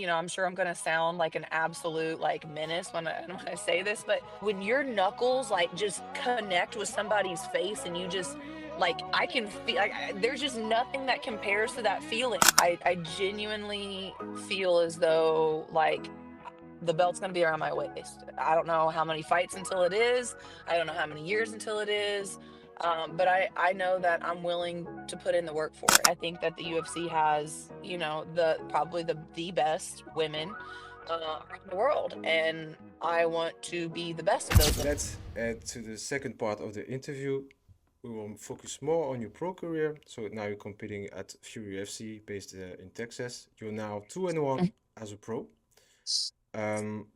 I'm sure I'm gonna sound like an absolute like menace when I say this, but when your knuckles like just connect with somebody's face and you just like I can feel like there's just nothing that compares to that feeling. I genuinely feel as though like the belt's gonna be around my waist. I don't know how many fights until it is. I don't know how many years until it is. But I know that I'm willing to put in the work for it. I think that the UFC has, the probably the best women around the world, and I want to be the best of those women. Let's add to the second part of the interview. We will focus more on your pro career. So now you're competing at Fury FC based in Texas. You're now 2-1 as a pro.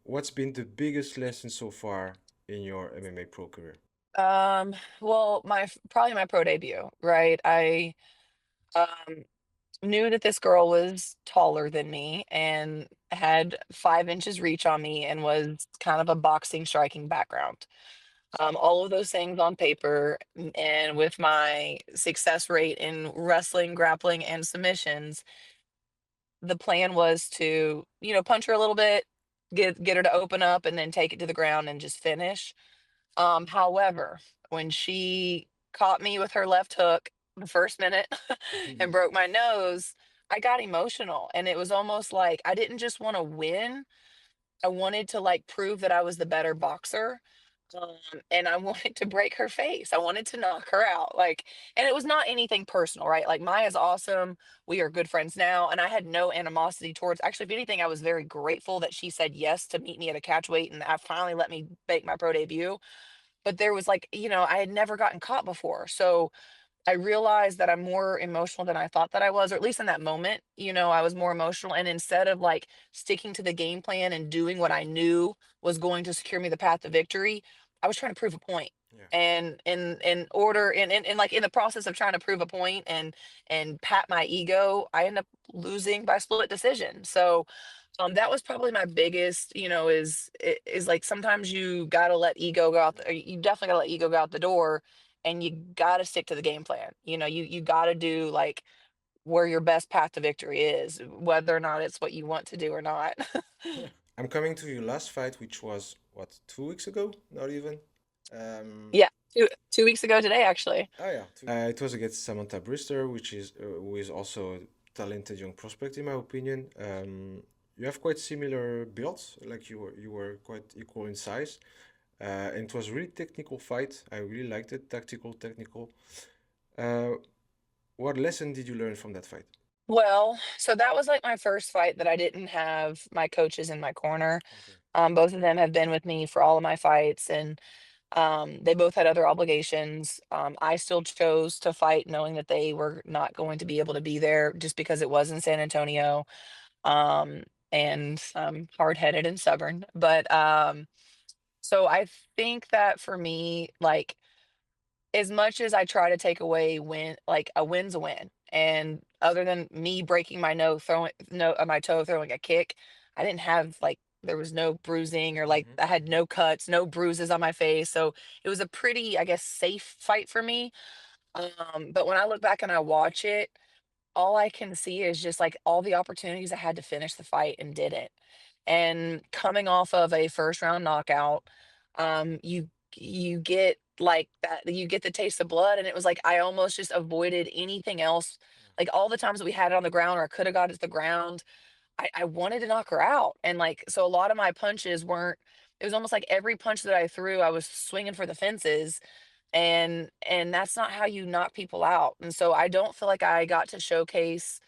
What's been the biggest lesson so far in your MMA pro career? Well, probably my pro debut, right? I um knew that this girl was taller than me and had 5 inches reach on me and was kind of a boxing striking background. All of those things on paper, and with my success rate in wrestling, grappling, and submissions, the plan was to, punch her a little bit, get her to open up, and then take it to the ground and just finish. However, when she caught me with her left hook the first minute and broke my nose, I got emotional. And it was almost like I didn't just want to win. I wanted to like prove that I was the better boxer. And I wanted to break her face. I wanted to knock her out. And it was not anything personal, right? Like Maya's awesome. We are good friends now. And I had no animosity towards, actually, if anything, I was very grateful that she said yes to meet me at a catch weight and I finally let me make my pro debut. But there was like, I had never gotten caught before. So I realized that I'm more emotional than I thought that I was, or at least in that moment, I was more emotional. And instead of like sticking to the game plan and doing what I knew was going to secure me the path to victory, I was trying to prove a point. Yeah. And in order and like in the process of trying to prove a point and pat my ego, I end up losing by split decision. So that was probably my biggest, is like sometimes you gotta let ego go out. You definitely gotta let ego go out the door, and you gotta stick to the game plan. You gotta do like where your best path to victory is, whether or not it's what you want to do or not. I'm coming to your last fight, which was what, 2 weeks ago? Not even. Yeah, 2 weeks ago today, actually. Oh yeah, it was against Samantha Brister, who is also a talented young prospect in my opinion. You have quite similar builds, like you were quite equal in size, and it was a really technical fight. I really liked it, tactical, technical. Uh, what lesson did you learn from that fight? Well, so that was like my first fight that I didn't have my coaches in my corner. Okay. Both of them have been with me for all of my fights, and they both had other obligations. I still chose to fight knowing that they were not going to be able to be there just because it was in San Antonio. Um, and I'm hard-headed and stubborn. But so I think that for me, like as much as I try to take away like a win's a win. And other than me breaking my no throwing no my toe throwing a kick, I didn't have like there was no bruising or like Mm-hmm. I had no cuts, no bruises on my face. So it was a pretty, I guess, safe fight for me. But when I look back and I watch it, all I can see is just like all the opportunities I had to finish the fight and didn't. And coming off of a first round knockout, you get like that, you get the taste of blood. And it was like I almost just avoided anything else. Like all the times that we had it on the ground or I could have got it to the ground, I wanted to knock her out. And like so a lot of my punches weren't, it was almost like every punch that I threw, I was swinging for the fences, and that's not how you knock people out. And so I don't feel like I got to showcase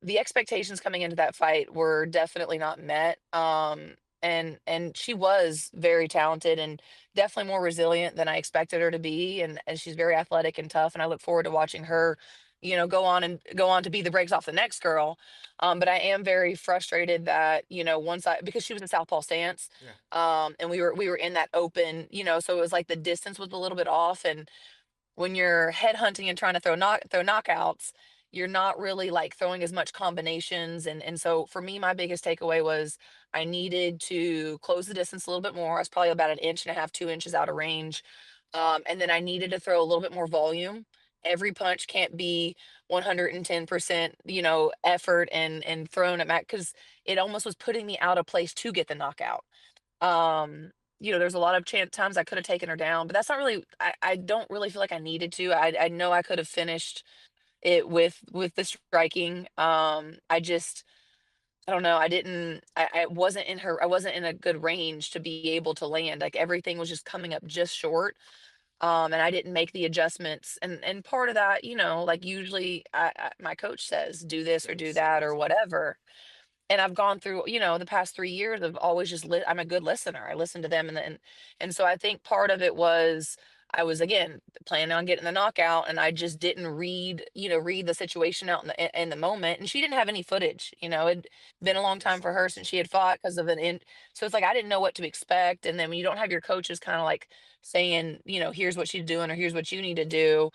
the expectations coming into that fight were definitely not met. And she was very talented and definitely more resilient than I expected her to be. And she's very athletic and tough. And I look forward to watching her, go on to be the breaks off the next girl. But I am very frustrated that, because she was in southpaw stance, Yeah. and we were in that open, so it was like the distance was a little bit off. And when you're head hunting and trying to throw knockouts, you're not really like throwing as much combinations. And so for me, my biggest takeaway was I needed to close the distance a little bit more. I was probably about an inch and a half, 2 inches out of range. And then I needed to throw a little bit more volume every punch can't be 110%, effort and thrown at Mac because it almost was putting me out of place to get the knockout. There's a lot of times I could have taken her down, but that's not really, I don't really feel like I needed to. I know I could have finished it with the striking. I don't know. I wasn't in her, I wasn't in a good range to be able to land. Like everything was just coming up just short. And I didn't make the adjustments. And part of that, like usually my coach says, do this or They do say that or it. whatever. And I've gone through, the past 3 years of always I'm a good listener. I listen to them, and so I think part of it was I was, again, planning on getting the knockout, and I just didn't read the situation out in the moment, and she didn't have any footage. It'd been Yeah, a long that's time the for her thing. since she had fought because of an in so it's like I didn't know what to expect, and then when you don't have your coaches kinda, like, saying, "Here's what she's doing," or "Here's what you need to do,"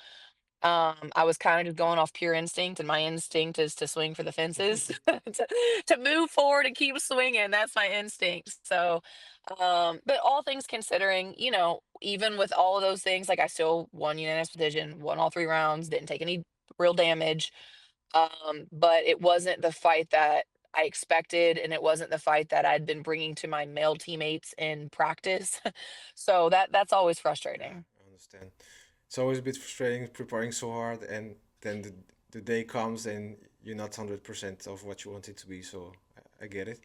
I was kind of just going off pure instinct, and my instinct is to swing for the fences, to move forward and keep swinging. That's my instinct. So, but all things considering, even with all of those things, like I still won unanimous decision, won all 3 rounds, didn't take any real damage. But it wasn't the fight that I expected, and it wasn't the fight that I'd been bringing to my male teammates in practice. So that's always Yeah, frustrating. I understand. It's always a bit frustrating preparing so hard, and then the day comes and you're not 100% of what you want it to be. So I get it.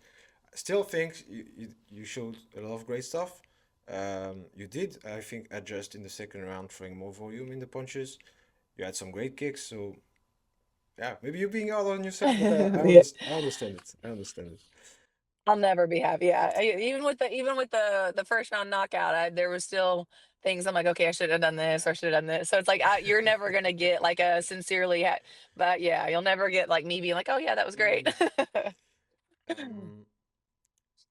I still think you showed a lot of great stuff. You did, I think, adjust in the second round, throwing more volume in the punches. You had some great kicks. So yeah, maybe you're being hard on yourself, but Yeah. I understand it. I understand it. I'll never be happy. Yeah, even with the first round knockout, there was still things I'm like, okay, I should have done this Yeah. or I should have done this. So it's like you're never gonna get like a sincerely, but yeah, you'll never get like me being like, oh yeah, that was great. Mm.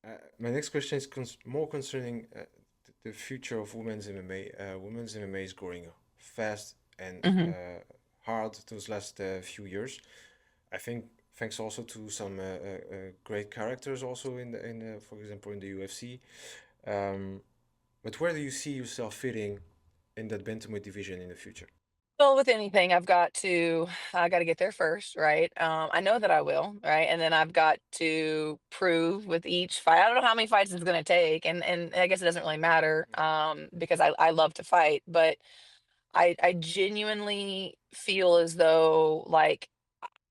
Um, my next question is more concerning the future of women's MMA. Women's MMA is growing fast and Hmm. hard those last few years. I think thanks also to some great characters also for example, in the UFC. Um, but where do you see yourself fitting in that bantamweight division in the future? Well, with anything, I got to get there first, right? I know that I will, right? And then I've got to prove with each fight. I don't know how many fights it's going to take, and I guess it doesn't really matter, because I love to fight, but I genuinely feel as though like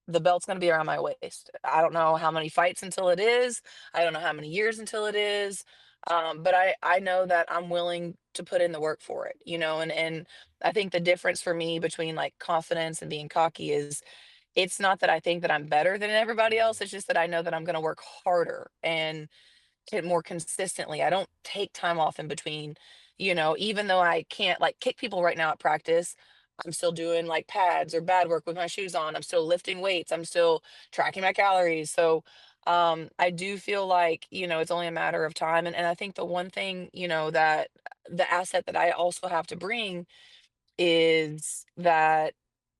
the belt's gonna be around my waist. I don't know how many fights until it is. I don't know how many years until it is. But I know that I'm willing to put in the work for it, and I think the difference for me between like confidence and being cocky is it's not that I think that I'm better than everybody Mm, else. It's just that I know that I'm gonna work harder and it more consistently. I don't take time off in between, even though I can't like kick people right now at practice. I'm still doing like pads or bad work with my shoes on. I'm still lifting weights. I'm still tracking my calories. So I do feel like, it's only a matter of time. And I think the one thing, that the asset that I also have to bring is that,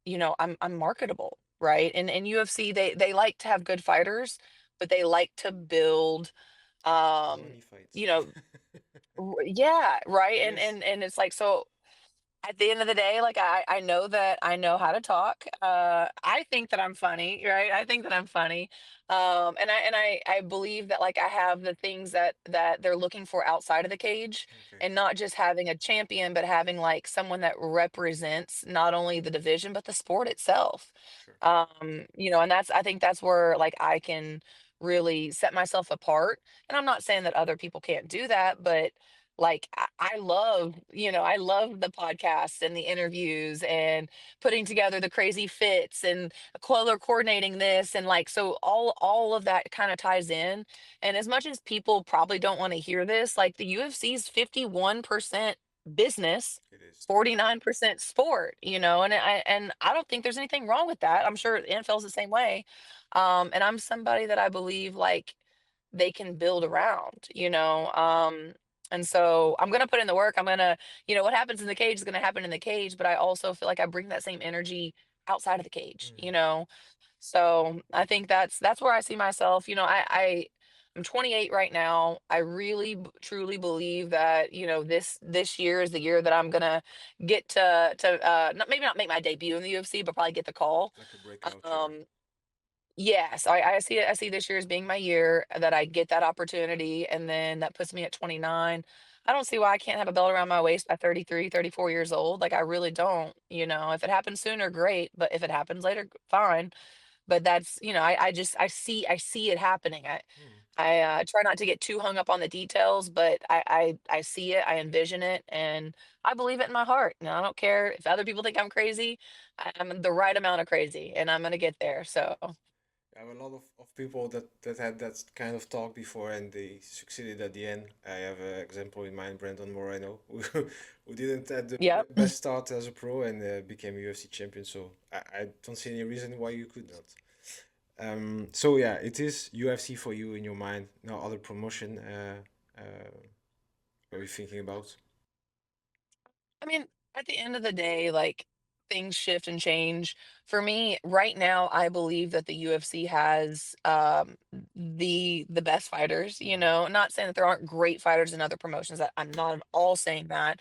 I'm marketable, right? And UFC, they like to have good fighters, but they like to build um money fights. you know yeah, right. and Yes. and and it's like, so at the end of the day, like I know that I know how to talk. I think that I'm funny, right? I think that I'm funny. And I believe that like I have the things that they're looking for outside of the cage, Okay. and not just having a champion, but having like someone that represents not only the division but the sport itself. Sure. And I think that's where like I can really set myself apart. And I'm not saying that other people can't do that, but like I love the podcasts and the interviews and putting together the crazy fits and color coordinating this, and like so all of that kind of ties in. And as much as people probably don't want to hear this, like the UFC's 51% business, It is. 49% sport, and I don't think there's anything wrong with that. I'm sure the NFL's the same way. And I'm somebody that I believe like they can build around, Yeah. and so I'm gonna put in the work. What happens in the cage is gonna happen in the cage, but I also feel like I bring that same energy outside of the cage. Mhm. So I think that's where I see myself. I'm 28 right now. I really truly believe that, this year is the year that I'm gonna get to not, maybe not make my debut in the UFC, but probably get the call. Like a breakout year. Um, yes, I see it. I see this year as being my year that I get that opportunity, and then that puts me at 29. I don't see why I can't have a belt around my waist by 33, 34 years old. Like I really don't. If it happens sooner, great. But if it happens later, fine. But that's, I see it happening. Hmm. I try not to get too hung up on the details, but I see it, I envision it, and I believe it in my heart. And I don't care if other people think I'm crazy. I'm the right amount of crazy, and I'm gonna get there. So, I have a lot of people that had that kind of talk before and they succeeded at the end. I have an example in mind, Brandon Moreno, who didn't have the yep. best start as a pro and became UFC champion. So I don't see any reason why you could not. So yeah, it is UFC for you in your mind. No other promotion. What are you thinking about? I mean, at the end of the day, like things shift and change. For me, right now, I believe that the UFC has the best fighters, Hmm. not saying that there aren't great fighters in other promotions. That I'm not at all saying that.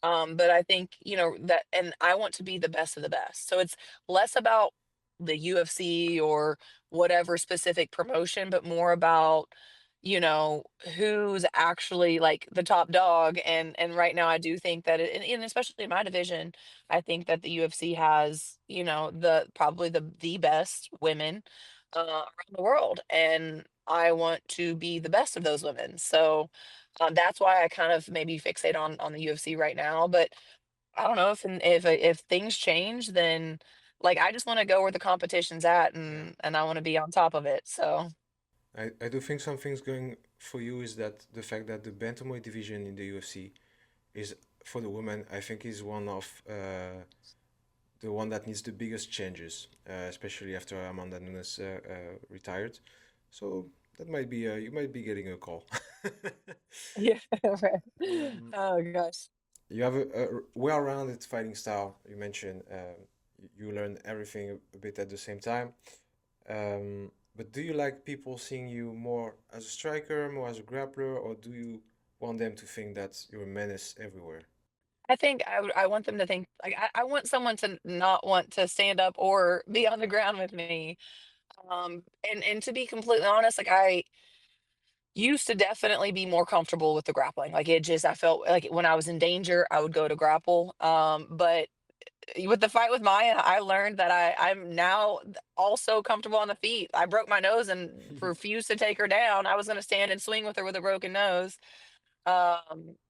But I think, that and I want to be the best of the best. So it's less about the UFC or whatever specific promotion, but more about who's actually like the top dog. And right now I do think that and especially in my division, I think that the UFC has, the probably the best women around the world, and I want to be the best of those women. So that's why I kind of maybe fixate on the UFC right now. But I don't know if things change, then like I just want to go where the competition's at, Yeah. and I want to be on top of it. So I do think something's going for you is that the fact that the bantamweight division in the UFC is for the women, I think is one of the one that needs the biggest changes, especially after Amanda Nunes retired. So that might be you might be getting a call. yeah, right. um, Oh gosh. you have a well-rounded fighting style. You mentioned you learn everything a bit at the same time. But do you like people seeing you more as a striker, more as a grappler, or do you want them to think that you're a menace everywhere? I think I want them to think like I want someone to not want to stand up or be on the ground with me. And to be completely honest, like I used to definitely be more comfortable with the grappling. Like it just I felt like when I was in danger, I would go to grapple. But with the fight with Maya, I learned that I'm now also comfortable on the feet. I broke my nose and refused to take her down. I was going to stand and swing with her with a broken nose.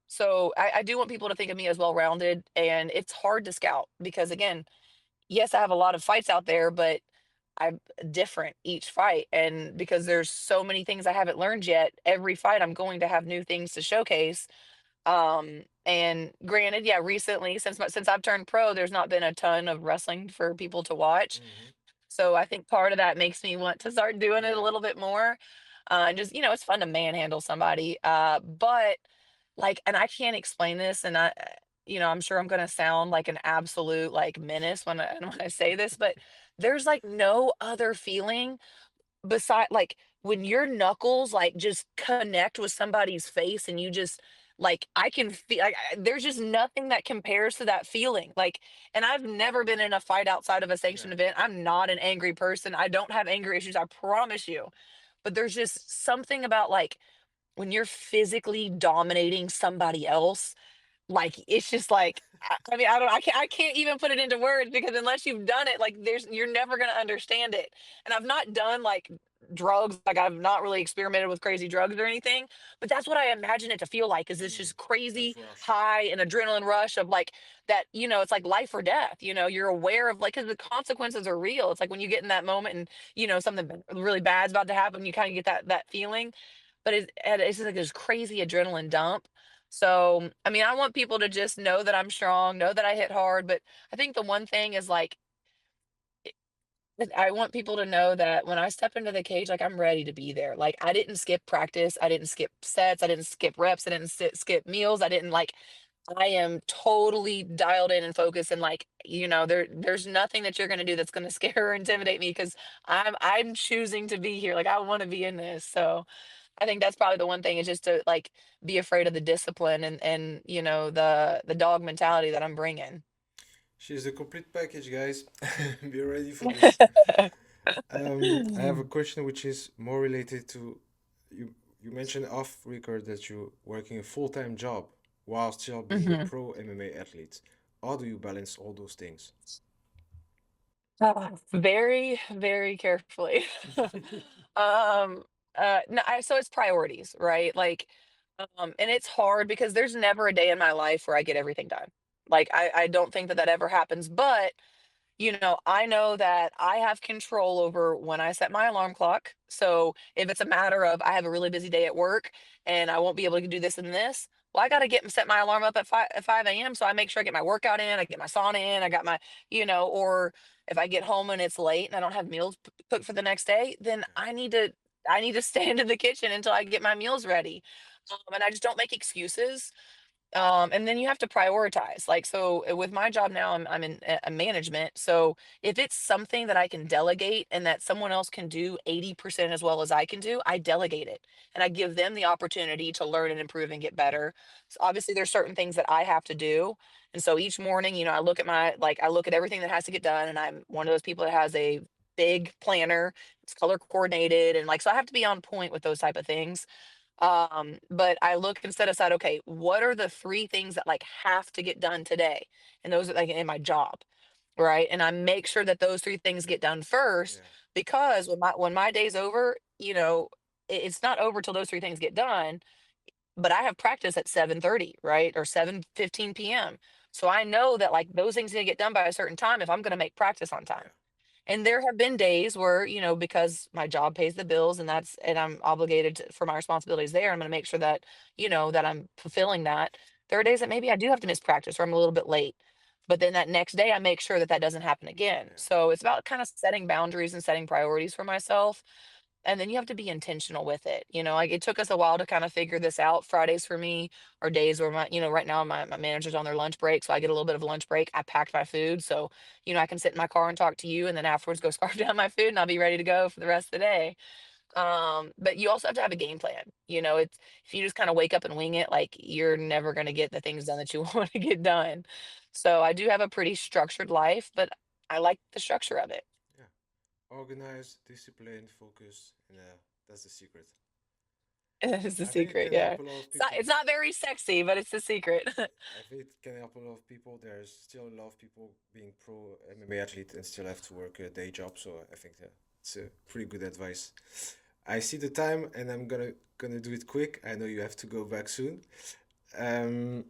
So I do want people to think of me as well rounded, and it's hard to scout because again, yes, I have a lot of fights out there, but I'm different each fight. And because there's so many things I haven't learned yet, every fight I'm going to have new things to showcase. And granted, yeah, recently since I've turned pro, there's not been a ton of wrestling for people to watch. Hmm. So I think part of that makes me want to start doing it a Yeah. little bit more. And just, it's fun to manhandle somebody. But like, and I can't explain this, and I'm sure I'm gonna sound like an absolute like menace when I say this, but there's like no other feeling beside like when your knuckles like just connect with somebody's face and you just like I can feel like there's just nothing that compares to that feeling. Like, and I've never been in a fight outside of a sanctioned Yeah. event. I'm not an angry person. I don't have anger issues, I promise you. But there's just something about like when you're physically dominating somebody else, like, it's just like I mean, I can't even put it into words because unless you've done it, like, you're never gonna understand it. And I've not done, like, drugs, like, I've not really experimented with crazy drugs or anything, but that's what I imagine it to feel like, is this Mm. just That crazy rush. high and adrenaline rush of, like, that, it's like life or death, you're aware of, like, because the consequences are real. It's like when you get in that moment and, something really bad's about to happen, you kinda get that feeling, but it's just like this crazy adrenaline dump. So, I mean, I want people to just know that I'm strong, know that I hit hard, but I think the one thing is like that I want people to know that when I step into the cage, like I'm ready to be there. Like I didn't skip practice, I didn't skip sets, I didn't skip reps, I didn't skip meals, I didn't like. I am totally dialed in and focused and like, there's nothing that you're gonna do that's gonna scare or Yeah. intimidate me because I'm choosing to be here. Like I want to be in this. So I think that's probably the one thing is just to like be afraid of the discipline and the dog mentality that I'm bringing. She's the complete package, guys. Be ready for this. I have a question which is more related to you. You mentioned off record that you're working a full-time job while still being a Mhm. pro MMA athlete. How do you balance all those things? Very, very carefully. Um, no, so it's priorities, right? Like, and it's hard because there's never a day in my life where I get everything done. Like, I don't think that that ever happens, but I know that I have control over when I set my alarm clock. So if it's a matter of I have a really busy day at work and I won't be able to do this and this, well, I got to get set my alarm up at 5 a.m. So I make sure I get my workout in, I get my sauna in, I got my, or if I get home and it's late and I don't have meals cooked for the next day, then I need to stand in the kitchen until I get my meals ready. And I just don't make excuses. And then you have to prioritize. Like, so with my job now, I'm in a management. So if it's something that I can delegate and that someone else can do 80% as well as I can do, I delegate it and I give them the opportunity to learn and improve and get better. So obviously there's certain things that I have to do. And so each morning, I look at everything that has to get done. And I'm one of those people that has a big planner. It's color coordinated. And like, so I have to be on point with those type of things. But I look and set aside, okay, what are the three things that like have to get done today? And those are like in my job, right? And I make sure that those three things get done first Yeah, because when my day's over, it's not over till those three things get done. But I have practice at 7:30, right? Or 7:15 p.m. So I know that like those things need to get done by a certain time if I'm gonna make practice on time. yeah, And there have been days where, because my job pays the bills and I'm obligated for my responsibilities there, I'm going to make sure that, that I'm fulfilling that. There are days that maybe I do have to miss practice or I'm a little bit late. But then that next day I make sure that that doesn't happen again. yeah, So it's about kind of setting boundaries and setting priorities for myself. And then you have to be intentional with it. Like it took us a while to kind of figure this out. Fridays for me are days where right now my manager's on their lunch break. So I get a little bit of a lunch break. I packed my food. So, I can sit in my car and talk to you and then afterwards go scarf down my food and I'll be ready to go for the rest of the day. But you also have to have a game plan. It's if you just kind of wake up and wing it, like you're never going to get the things done that you want to get done. So I do have a pretty structured life, but I like the structure of it. yeah. Organized, disciplined, focus, and that's the secret. It's the I think it secret, can yeah. help a lot of It's not people. it's not very sexy, but it's the secret. I think it can help a lot of people. There's still a lot of people being pro MMA athlete and still have to work a day job. So I think that it's a pretty good advice. I see the time and I'm gonna do it quick. I know you have to go back soon. Um,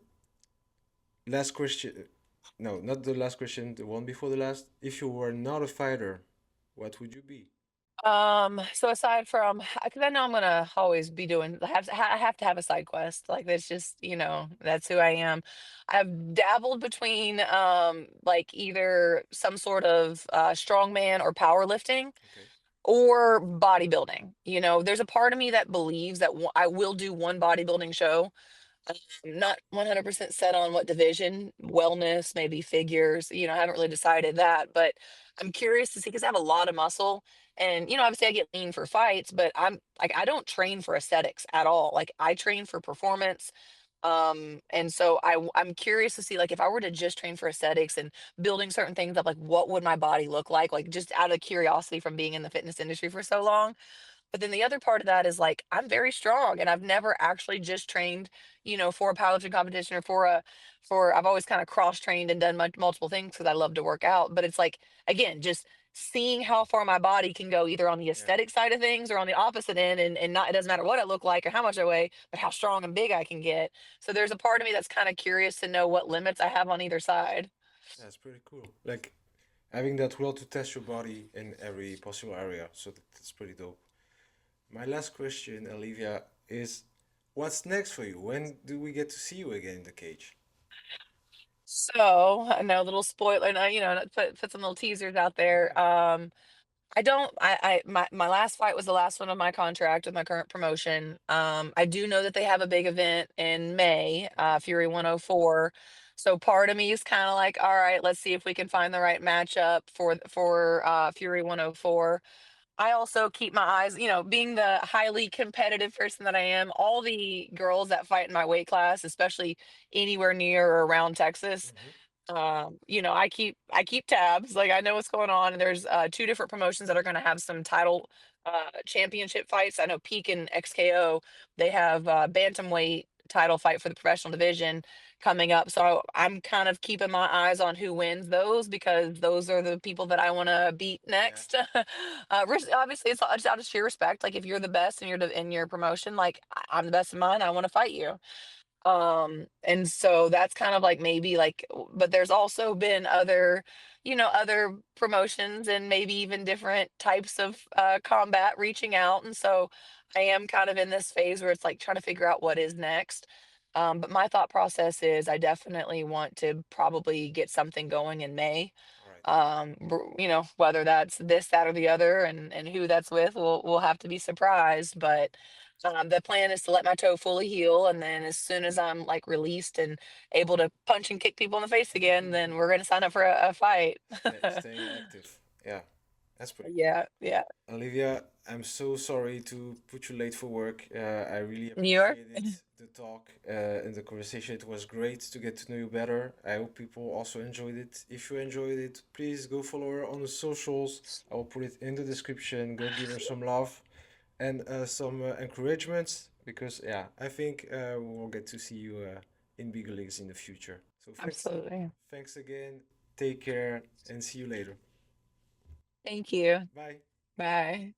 last question. No, not the last question. The one before the last. If you were not a fighter, what would you be? So aside from, because I know I'm gonna always be doing, I have to have a side quest. Like that's just, that's who I am. I've dabbled between, like either some sort of strongman or powerlifting Okay. or bodybuilding. There's a part of me that believes that I will do one bodybuilding show. I'm not 100% set on what division, wellness, maybe figures, I haven't really decided that, but I'm curious to see because I have a lot of muscle and, obviously I get lean for fights, but I'm like, I don't train for aesthetics at all. Like I train for performance. And so I'm curious to see like if I were to just train for aesthetics and building certain things up, like what would my body look like just out of curiosity from being in the fitness industry for so long. But then the other part of that is like I'm very strong and I've never actually just trained, for a powerlifting competition or for I've always kind of cross trained and done multiple things because I love to work out. But it's like again, just seeing how far my body can go either on the Yeah. aesthetic side of things or on the opposite end and not it doesn't matter what I look like or how much I weigh, but how strong and big I can get. So there's a part of me that's kind of curious to know what limits I have on either side. That's pretty cool. Like having that will to test your body in every possible area. So that's pretty dope. My last question, Olivia, is what's next for you? When do we get to see you again in the cage? So I know a little spoiler, and I, put some little teasers out there. Yeah. I don't my last fight was the last one of my contract with my current promotion. I do know that they have a big event in May, Okay. Fury 104. So part of me is kind of like, all right, let's see if we can find the right matchup for Fury 104. I also keep my eyes, being the highly competitive person that I am, all the girls that fight in my weight class, especially anywhere near or around Texas, Hmm. I keep tabs. Like I know what's going on. And there's two different promotions that are going to have some title championship fights. I know Peak and XKO, they have bantamweight title fight for the professional division coming up. So I'm kind of keeping my eyes on who wins those because those are the people that I want to beat Yeah. next. Obviously, it's out of sheer respect. Like if you're the best in your promotion, like I'm the best in mine, I want to fight you. And so that's kind of like maybe like but there's also been other promotions and maybe even different types of combat reaching out. And so I am kind of in this phase where it's like trying to figure out what is next. But my thought process is I definitely want to probably get something going in May. All right. Whether that's this, that, or the other, and who that's with, we'll have to be surprised. But the plan is to let my toe fully heal, and then as soon as I'm like released and able to punch and kick people in the face again, then we're gonna sign up for a fight. Staying active. Yeah, that's pretty cool. Yeah, yeah. Olivia, I'm so sorry to put you late for work. I really New York. appreciated the talk and the conversation. It was great to get to know you better. I hope people also enjoyed it. If you enjoyed it, please go follow her on the socials. I will put it in the description. Go give her some love and some encouragement because, yeah, I think we'll get to see you in big leagues in the future. So Absolutely. thanks again. Take care and see you later. Thank you. Bye. Bye.